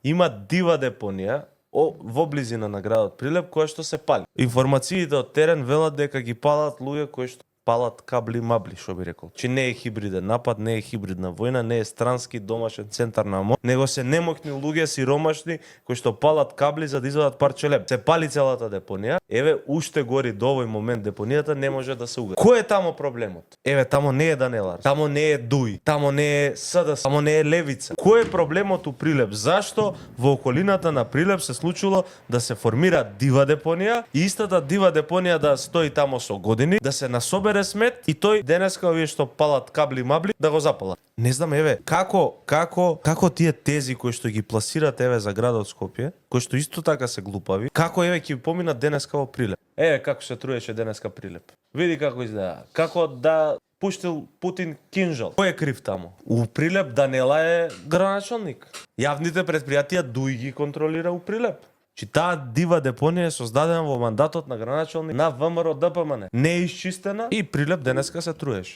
има дива депонија во близина на градот Прилеп која што се пали. Информациите од терен велат дека ги палат луѓе кои што палат кабли мабли, што би рекол. Че не е хибриден напад, не е хибридна војна, не е странски домашен центар на моќ, него се немоќни луѓе сиромашни кои што палат кабли за да извадат парче леп. Се пали целата депонија. Еве уште гори до овој момент депонијата не може да се угаси. Кој е тамо проблемот? Еве тамо не е Данелар, тамо не е Дуј, тамо не е СДС, тамо не е Левица. Кој е проблемот у Прилеп? Зашто во околината на Прилеп се случило да се формира дива депонија и истата дива депонија да стои тамо со години, да се насобере смет и тој денеска овие што палат кабли мабли да го запалат. Не знам еве како тие тези кои што ги пласират еве за градот Скопје, кои што исто така се глупави, како еве ќе поминат денеска во Прилеп. Еве како се труеше денеска Прилеп. Види како изгледа. Како да пуштил Путин кинжал. Кој е крив тамо? У Прилеп Данела е граначалник. Јавните претпријатија Дуј ги контролира у Прилеп. Чи таа дива депонија е создадена во мандатот на граначалник на ВМРО ДПМН. Не е исчистена и Прилеп денеска се труеше.